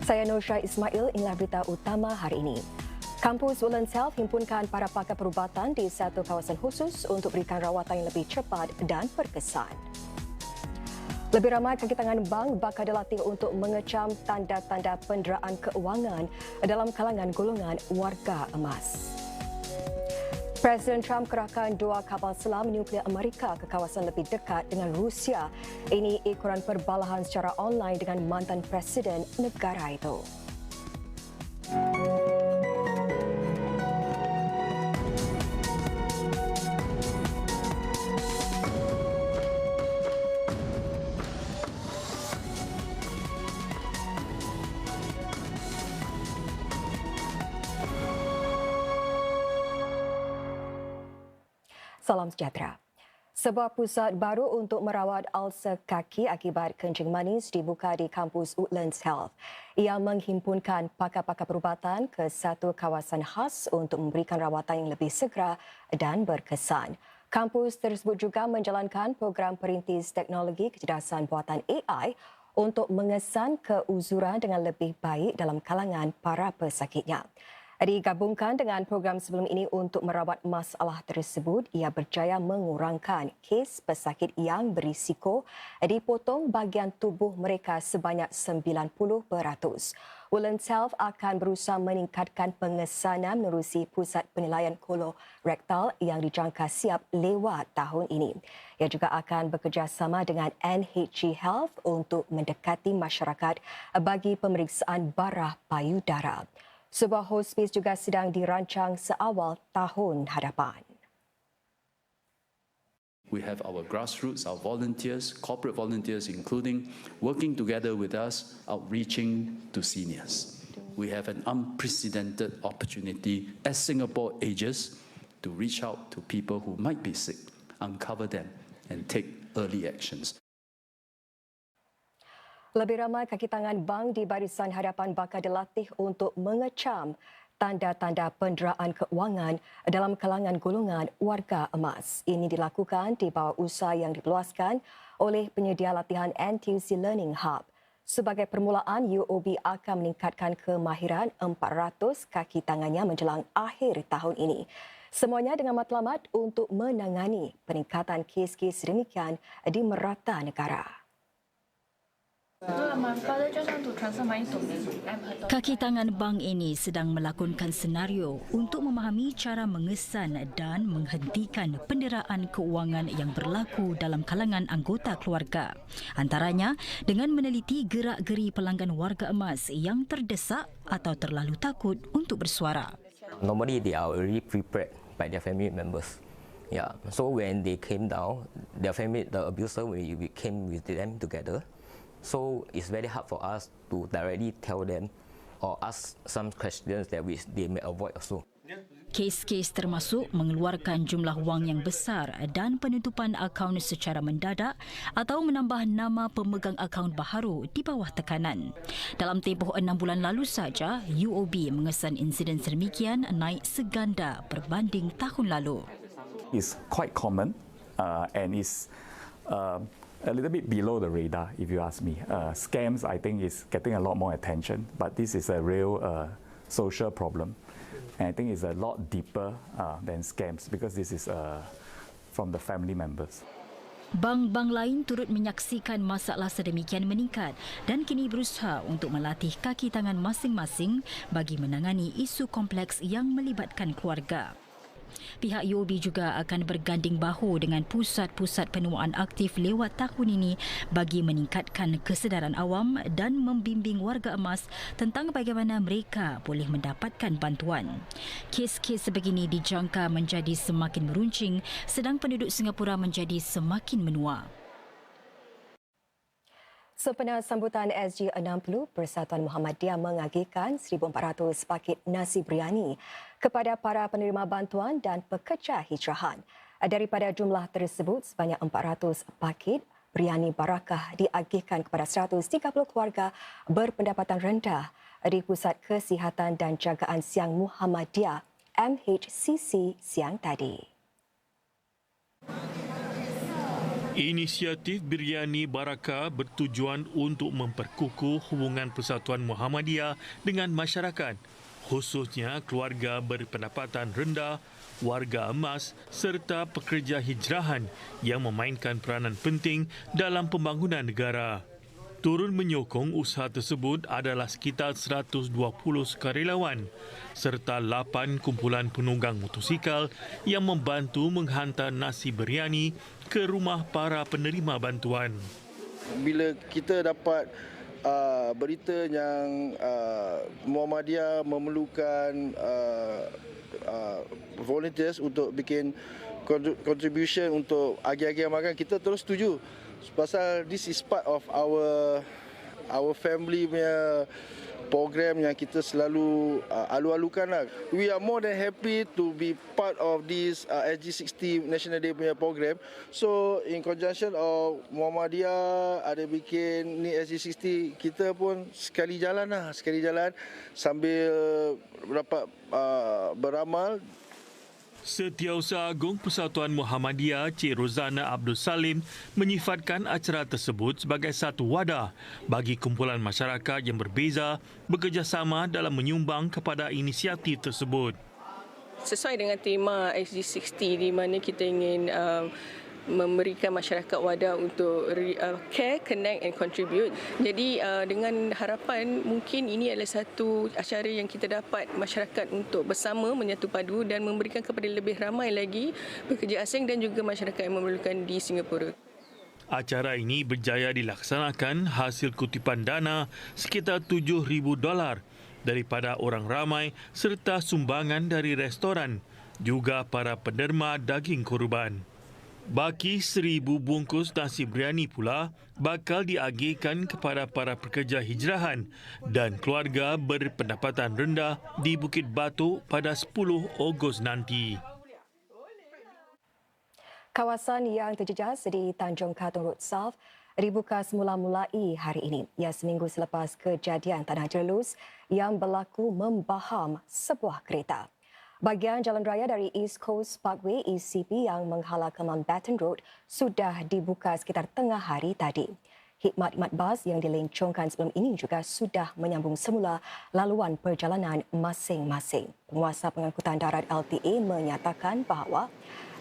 Saya Nosha Ismail, inilah berita utama hari ini. Kampus Woodlands Health himpunkan para pakar perubatan di satu kawasan khusus untuk berikan rawatan yang lebih cepat dan berkesan. Lebih ramai kaki tangan bank bakal dilatih untuk mengecam tanda-tanda penderaan keuangan dalam kalangan golongan warga emas. Presiden Trump kerahkan 2 kapal selam nuklear Amerika ke kawasan lebih dekat dengan Rusia. Ini ikuran perbalahan secara online dengan mantan presiden negara itu. Salam sejahtera. Sebuah pusat baru untuk merawat ulcer kaki akibat kencing manis dibuka di kampus Woodlands Health. Ia menghimpunkan pakar-pakar perubatan ke satu kawasan khas untuk memberikan rawatan yang lebih segera dan berkesan. Kampus tersebut juga menjalankan program perintis teknologi kecerdasan buatan AI untuk mengesan keuzuran dengan lebih baik dalam kalangan para pesakitnya. Digabungkan dengan program sebelum ini untuk merawat masalah tersebut, ia berjaya mengurangkan kes pesakit yang berisiko dipotong bahagian tubuh mereka sebanyak 90%. Woodlands Health akan berusaha meningkatkan pengesanan menerusi pusat penilaian kolorektal yang dijangka siap lewat tahun ini. Ia juga akan bekerjasama dengan NHG Health untuk mendekati masyarakat bagi pemeriksaan bara payudara. Sebuah hospis juga sedang dirancang seawal tahun hadapan. We have our grassroots, our volunteers, corporate volunteers including, working together with us, outreaching to seniors. We have an unprecedented opportunity as Singapore ages to reach out to people who might be sick, uncover them and take early actions. Lebih ramai kaki tangan bank di barisan hadapan bakal dilatih untuk mengecam tanda-tanda penderaan keuangan dalam kalangan golongan warga emas. Ini dilakukan di bawah usaha yang diluaskan oleh penyedia latihan NTUC Learning Hub. Sebagai permulaan, UOB akan meningkatkan kemahiran 400 kaki tangannya menjelang akhir tahun ini. Semuanya dengan matlamat untuk menangani peningkatan kes-kes sedemikian di merata negara. Kaki tangan bank ini sedang melakonkan senario untuk memahami cara mengesan dan menghentikan penderaan keuangan yang berlaku dalam kalangan anggota keluarga. Antaranya dengan meneliti gerak-geri pelanggan warga emas yang terdesak atau terlalu takut untuk bersuara. Normally they are already prepared by their family members. Yeah, so when they came down, their family, the abuser, we came with them together. So it's very hard for us to directly tell them or ask some questions that they may avoid also. Kes-kes termasuk mengeluarkan jumlah wang yang besar dan penutupan akaun secara mendadak atau menambah nama pemegang akaun baharu di bawah tekanan. Dalam tempoh 6 bulan lalu saja, UOB mengesan insiden sedemikian naik seganda berbanding tahun lalu. It's quite common and is a little bit below the radar, if you ask me. Scams, I think, is getting a lot more attention, but this is a real social problem. And I think it's a lot deeper than scams because this is from the family members. Bank-bank lain turut menyaksikan masalah sedemikian meningkat dan kini berusaha untuk melatih kaki tangan masing-masing bagi menangani isu kompleks yang melibatkan keluarga. Pihak UOB juga akan berganding bahu dengan pusat-pusat penuaan aktif lewat tahun ini bagi meningkatkan kesedaran awam dan membimbing warga emas tentang bagaimana mereka boleh mendapatkan bantuan. Kes-kes sebegini dijangka menjadi semakin meruncing sedang penduduk Singapura menjadi semakin menua. Sempena sambutan SG60, Persatuan Muhammadiyah mengagihkan 1,400 paket nasi biryani kepada para penerima bantuan dan pekerja hijrahan. Daripada jumlah tersebut, sebanyak 400 paket biryani barakah diagihkan kepada 130 keluarga berpendapatan rendah di Pusat Kesihatan dan Jagaan Siang Muhammadiyah MHCC siang tadi. Inisiatif Biryani Baraka bertujuan untuk memperkukuh hubungan Persatuan Muhammadiyah dengan masyarakat, khususnya keluarga berpendapatan rendah, warga emas serta pekerja hijrahan yang memainkan peranan penting dalam pembangunan negara. Turun menyokong usaha tersebut adalah sekitar 120 sukarelawan serta 8 kumpulan penunggang motosikal yang membantu menghantar nasi biryani ke rumah para penerima bantuan. Bila kita dapat berita yang Muhammadiyah memerlukan volunteers untuk bikin contribution untuk agi-agi makan, kita terus setuju. Pasal this is part of our family punya program yang kita selalu alu-alukan lah. We are more than happy to be part of this SG60 National Day punya program. So in conjunction of Muhammadiyah ada bikin ni SG60, kita pun sekali jalan sambil dapat beramal. Setiausaha Agung Persatuan Muhammadiyah Cik Rozana Abdul Salim menyifatkan acara tersebut sebagai satu wadah bagi kumpulan masyarakat yang berbeza bekerjasama dalam menyumbang kepada inisiatif tersebut. Sesuai dengan tema SG60 di mana kita ingin memberikan masyarakat wadah untuk care, connect and contribute. Jadi dengan harapan mungkin ini adalah satu acara yang kita dapat masyarakat untuk bersama menyatu padu dan memberikan kepada lebih ramai lagi pekerja asing dan juga masyarakat yang memerlukan di Singapura. Acara ini berjaya dilaksanakan hasil kutipan dana sekitar $7,000 daripada orang ramai serta sumbangan dari restoran, juga para penderma daging korban. Baki 1,000 bungkus nasi biryani pula bakal diagihkan kepada para pekerja hijrahan dan keluarga berpendapatan rendah di Bukit Batok pada 10 Ogos nanti. Kawasan yang terjejas di Tanjung Katong Road South dibuka semula-mulai hari ini. Ia seminggu selepas kejadian tanah jelus yang berlaku membaham sebuah kereta. Bahagian jalan raya dari East Coast Parkway ECP yang menghala ke Mountbatten Road sudah dibuka sekitar tengah hari tadi. Khidmat bas yang dilencongkan sebelum ini juga sudah menyambung semula laluan perjalanan masing-masing. Penguasa pengangkutan darat LTA menyatakan bahawa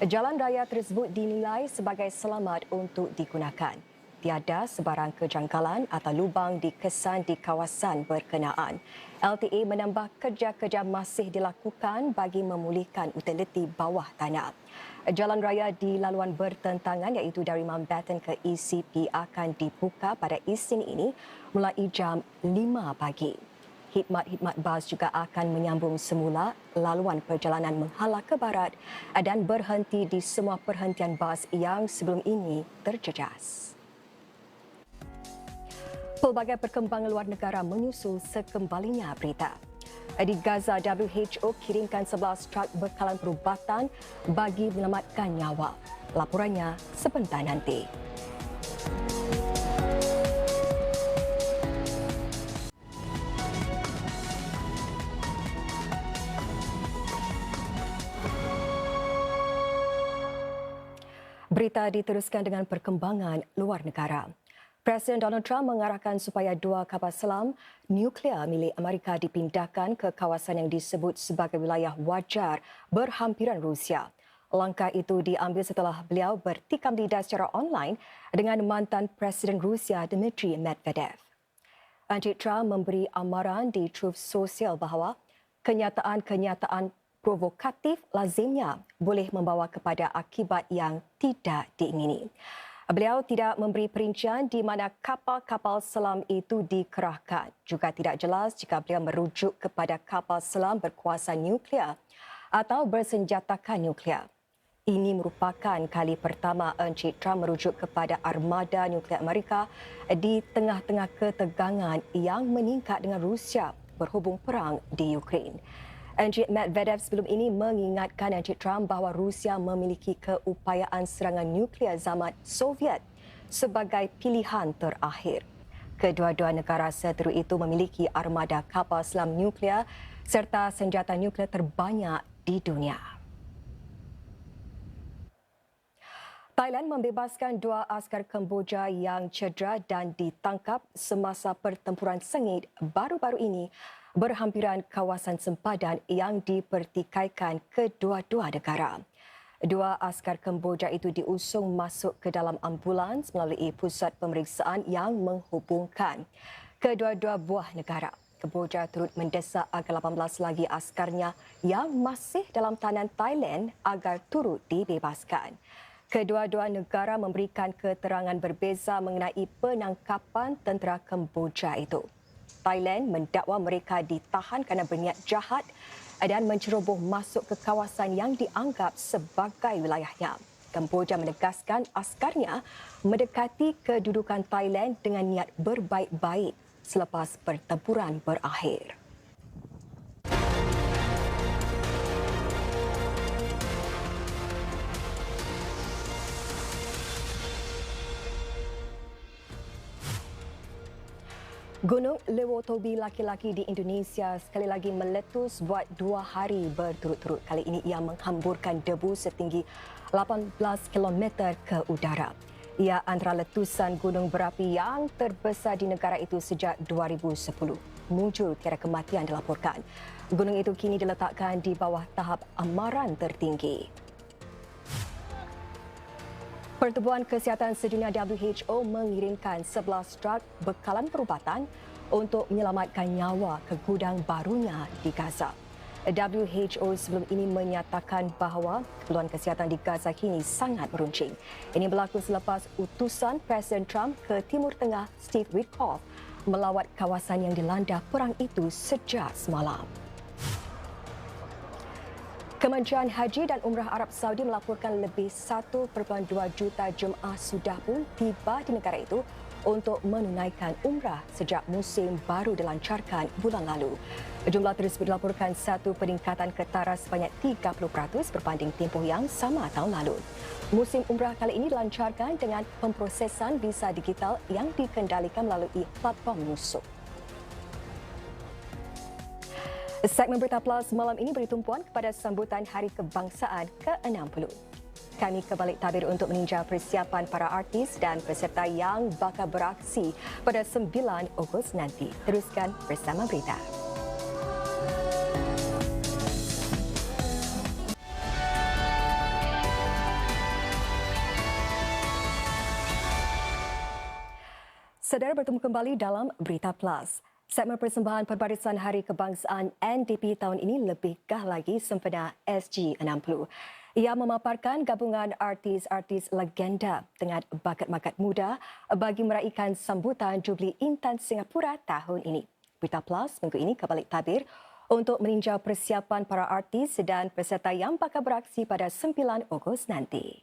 jalan raya tersebut dinilai sebagai selamat untuk digunakan. Tiada sebarang kejanggalan atau lubang dikesan di kawasan berkenaan. LTA menambah kerja-kerja masih dilakukan bagi memulihkan utiliti bawah tanah. Jalan raya di laluan bertentangan iaitu dari Mountbatten ke ECP akan dibuka pada Isnin ini mulai jam 5 pagi. Khidmat bas juga akan menyambung semula laluan perjalanan menghala ke barat dan berhenti di semua perhentian bas yang sebelum ini terjejas. Pelbagai perkembangan luar negara menyusul sekembalinya berita. Di Gaza, WHO kirimkan 11 truk bekalan perubatan bagi menyelamatkan nyawa. Laporannya sebentar nanti. Berita diteruskan dengan perkembangan luar negara. Presiden Donald Trump mengarahkan supaya 2 kapal selam nuklear milik Amerika dipindahkan ke kawasan yang disebut sebagai wilayah wajar berhampiran Rusia. Langkah itu diambil setelah beliau bertikam lidah secara online dengan mantan Presiden Rusia Dmitry Medvedev. Encik Trump memberi amaran di Truth Social bahawa kenyataan-kenyataan provokatif lazimnya boleh membawa kepada akibat yang tidak diingini. Beliau tidak memberi perincian di mana kapal-kapal selam itu dikerahkan. Juga tidak jelas jika beliau merujuk kepada kapal selam berkuasa nuklear atau bersenjatakan nuklear. Ini merupakan kali pertama Encik Trump merujuk kepada armada nuklear Amerika di tengah-tengah ketegangan yang meningkat dengan Rusia berhubung perang di Ukraine. Encik Medvedev sebelum ini mengingatkan Encik Trump bahawa Rusia memiliki keupayaan serangan nuklear zaman Soviet sebagai pilihan terakhir. Kedua-dua negara seteru itu memiliki armada kapal selam nuklear serta senjata nuklear terbanyak di dunia. Thailand membebaskan 2 askar Kemboja yang cedera dan ditangkap semasa pertempuran sengit baru-baru ini berhampiran kawasan sempadan yang dipertikaikan kedua-dua negara. 2 askar Kemboja itu diusung masuk ke dalam ambulans melalui pusat pemeriksaan yang menghubungkan kedua-dua buah negara. Kemboja turut mendesak agar 18 lagi askarnya yang masih dalam tahanan Thailand agar turut dibebaskan. Kedua-dua negara memberikan keterangan berbeza mengenai penangkapan tentera Kemboja itu. Thailand mendakwa mereka ditahan kerana berniat jahat dan menceroboh masuk ke kawasan yang dianggap sebagai wilayahnya. Kemboja menegaskan askarnya mendekati kedudukan Thailand dengan niat berbaik-baik selepas pertempuran berakhir. Gunung Lewotobi laki-laki di Indonesia sekali lagi meletus buat 2 hari berturut-turut. Kali ini ia menghamburkan debu setinggi 18 km ke udara. Ia antara letusan gunung berapi yang terbesar di negara itu sejak 2010. Mujur tiada kematian dilaporkan. Gunung itu kini diletakkan di bawah tahap amaran tertinggi. Pertubuhan Kesihatan Sedunia WHO mengirimkan 11 truk bekalan perubatan untuk menyelamatkan nyawa ke gudang barunya di Gaza. WHO sebelum ini menyatakan bahawa keperluan kesihatan di Gaza kini sangat meruncing. Ini berlaku selepas utusan Presiden Trump ke Timur Tengah Steve Witkoff melawat kawasan yang dilanda perang itu sejak semalam. Kementerian Haji dan Umrah Arab Saudi melaporkan lebih 1.2 juta jemaah sudah pun tiba di negara itu untuk menunaikan umrah sejak musim baru dilancarkan bulan lalu. Jumlah tersebut dilaporkan satu peningkatan ketara sebanyak 30% berbanding tempoh yang sama tahun lalu. Musim umrah kali ini dilancarkan dengan pemprosesan visa digital yang dikendalikan melalui platform Nusuk. Segmen Berita Plus malam ini beri tumpuan kepada sambutan Hari Kebangsaan ke-60. Kami kebalik tabir untuk meninjau persiapan para artis dan peserta yang bakal beraksi pada 9 Ogos nanti. Teruskan bersama berita. Saudara bertemu kembali dalam Berita Plus. Segmen persembahan Perbarisan Hari Kebangsaan NDP tahun ini lebihkah lagi sempena SG60. Ia memaparkan gabungan artis-artis legenda dengan bakat-bakat muda bagi meraihkan sambutan Jubli Intan Singapura tahun ini. Berita Plus minggu ini kebalik tabir untuk meninjau persiapan para artis dan peserta yang bakal beraksi pada 9 Ogos nanti.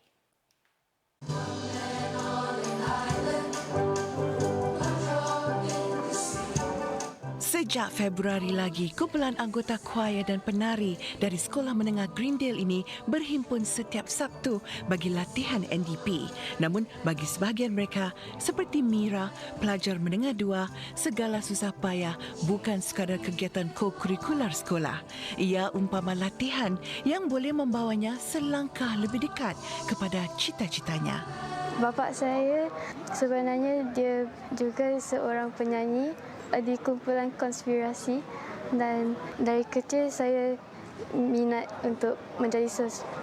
Sejak Februari lagi, kumpulan anggota choir dan penari dari Sekolah Menengah Greendale ini berhimpun setiap Sabtu bagi latihan NDP. Namun bagi sebahagian mereka, seperti Mira, pelajar menengah 2, segala susah payah bukan sekadar kegiatan co-kurikular sekolah. Ia umpama latihan yang boleh membawanya selangkah lebih dekat kepada cita-citanya. Bapa saya sebenarnya dia juga seorang penyanyi di kumpulan konspirasi dan dari kecil saya minat untuk menjadi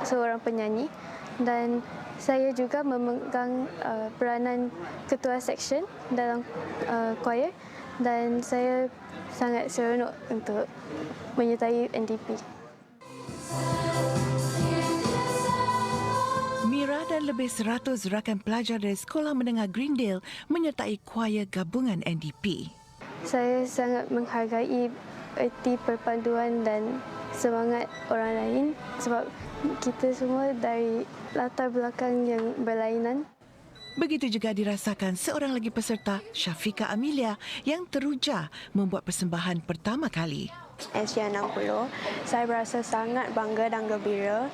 seorang penyanyi dan saya juga memegang peranan ketua seksyen dalam choir dan saya sangat seronok untuk menyertai NDP. Mira dan lebih 100 rakan pelajar dari Sekolah Menengah Greendale menyertai choir gabungan NDP. Saya sangat menghargai erti perpaduan dan semangat orang lain sebab kita semua dari latar belakang yang berlainan. Begitu juga dirasakan seorang lagi peserta, Syafiqah Amelia, yang teruja membuat persembahan pertama kali. SG60, saya berasa sangat bangga dan gembira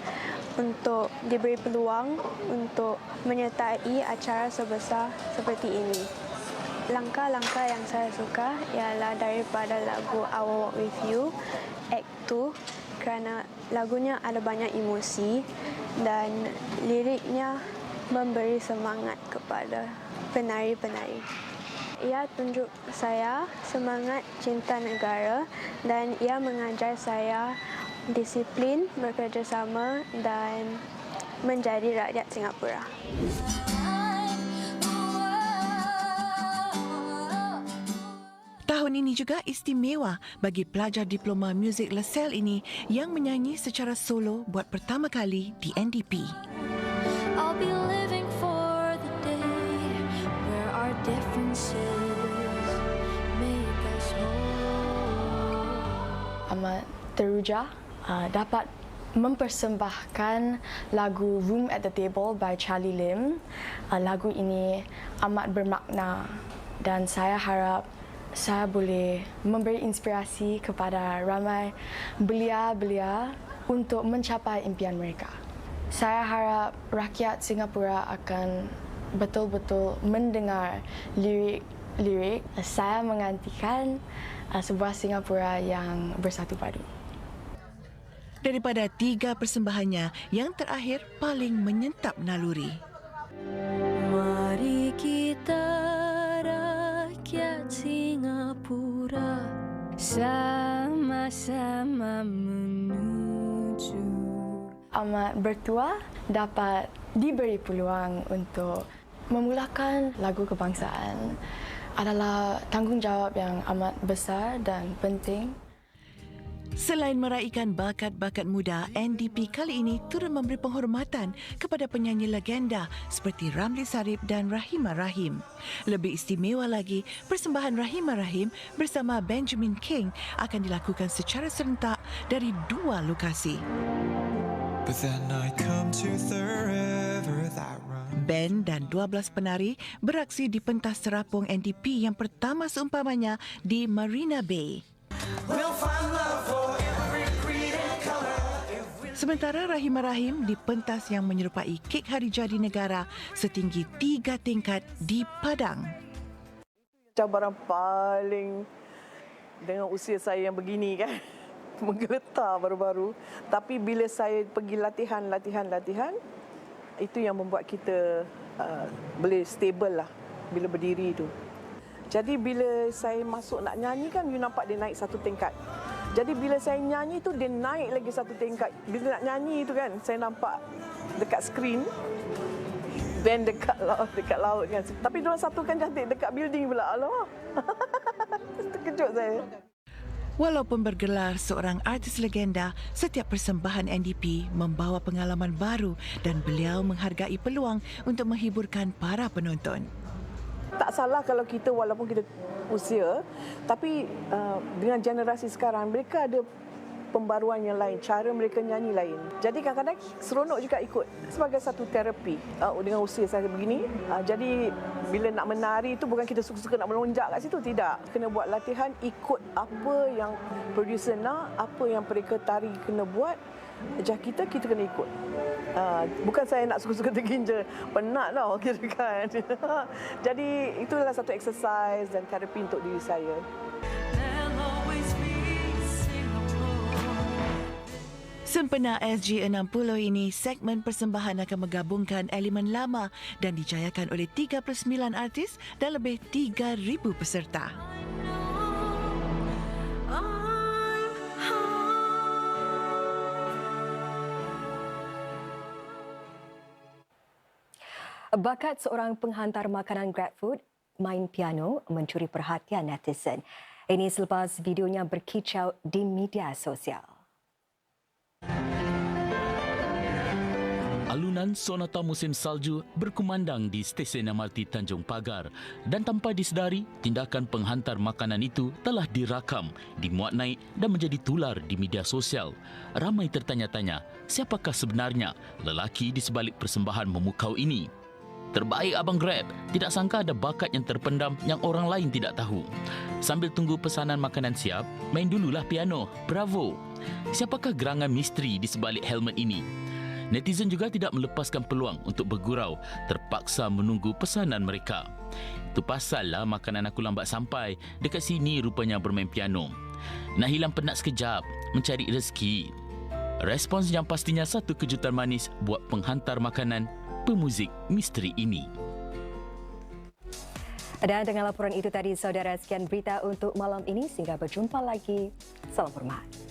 untuk diberi peluang untuk menyertai acara sebesar seperti ini. Langkah-langkah yang saya suka ialah daripada lagu I Will Walk With You, Act 2, kerana lagunya ada banyak emosi dan liriknya memberi semangat kepada penari-penari. Ia tunjuk saya semangat cinta negara dan ia mengajar saya disiplin, bekerjasama dan menjadi rakyat Singapura. Tahun ini juga istimewa bagi pelajar diploma muzik LaSalle ini yang menyanyi secara solo buat pertama kali di NDP. I'll be living for the day where our differences make us whole. Amat teruja dapat mempersembahkan lagu Room at the Table by Charlie Lim. Lagu ini amat bermakna dan saya harap saya boleh memberi inspirasi kepada ramai belia-belia untuk mencapai impian mereka. Saya harap rakyat Singapura akan betul-betul mendengar lirik-lirik saya menggantikan sebuah Singapura yang bersatu padu. Daripada 3 persembahannya, yang terakhir paling menyentap naluri. Mari kita rakyat Singapura sama-sama menuju. Amat bertuah dapat diberi peluang untuk memulakan lagu kebangsaan adalah tanggungjawab yang amat besar dan penting. Selain meraihkan bakat-bakat muda, NDP kali ini turut memberi penghormatan kepada penyanyi legenda seperti Ramli Sarip dan Rahimah Rahim. Lebih istimewa lagi, persembahan Rahimah Rahim bersama Benjamin King akan dilakukan secara serentak dari 2 lokasi. Band dan 12 penari beraksi di pentas terapung NDP yang pertama seumpamanya di Marina Bay. Sementara Rahimah Rahim di pentas yang menyerupai kek Hari Jadi Negara setinggi 3 tingkat di Padang. Cabaran paling dengan usia saya yang begini kan, menggeletar baru-baru. Tapi bila saya pergi latihan, itu yang membuat kita boleh stable lah bila berdiri tu. Jadi bila saya masuk nak nyanyi kan, you nampak dia naik 1 tingkat. Jadi bila saya nyanyi tu dia naik lagi 1 tingkat. Bila nak nyanyi tu kan, saya nampak dekat skrin band dekat laut kan. Tapi diorang satukan cantik dekat building pula. Alamak. Terkejut saya. Walaupun bergelar seorang artis legenda, setiap persembahan NDP membawa pengalaman baru dan beliau menghargai peluang untuk menghiburkan para penonton. Tak salah kalau kita walaupun kita usia, tapi dengan generasi sekarang mereka ada pembaruan yang lain, cara mereka nyanyi lain. Jadi kadang-kadang seronok juga ikut sebagai satu terapi dengan usia saya begini. Jadi bila nak menari itu bukan kita suka-suka nak melonjak kat situ, tidak. Kena buat latihan ikut apa yang producer nak, apa yang mereka tari kena buat. Kita kena ikut. Bukan saya nak suka-suka terginja, penat tau kira kan. Jadi itulah satu exercise dan terapi untuk diri saya. Sempena SG60 ini, segmen persembahan akan menggabungkan elemen lama dan dijayakan oleh 39 artis dan lebih 3,000 peserta. Bakat seorang penghantar makanan GrabFood main piano mencuri perhatian netizen. Ini selepas videonya berkicau di media sosial. Alunan sonata musim salju berkumandang di stesen MRT Tanjung Pagar dan tanpa disedari, tindakan penghantar makanan itu telah dirakam, dimuat naik dan menjadi tular di media sosial. Ramai tertanya-tanya, siapakah sebenarnya lelaki di sebalik persembahan memukau ini? Terbaik Abang Grab, tidak sangka ada bakat yang terpendam yang orang lain tidak tahu. Sambil tunggu pesanan makanan siap, main dululah piano. Bravo! Siapakah gerangan misteri di sebalik helmet ini? Netizen juga tidak melepaskan peluang untuk bergurau, terpaksa menunggu pesanan mereka. Itu pasal lah makanan aku lambat sampai, dekat sini rupanya bermain piano. Nak hilang penat sekejap, mencari rezeki. Respons yang pastinya satu kejutan manis buat penghantar makanan pemuzik misteri ini. Dan dengan laporan itu tadi, saudara, sekian berita untuk malam ini. Sehingga berjumpa lagi. Salam hormat.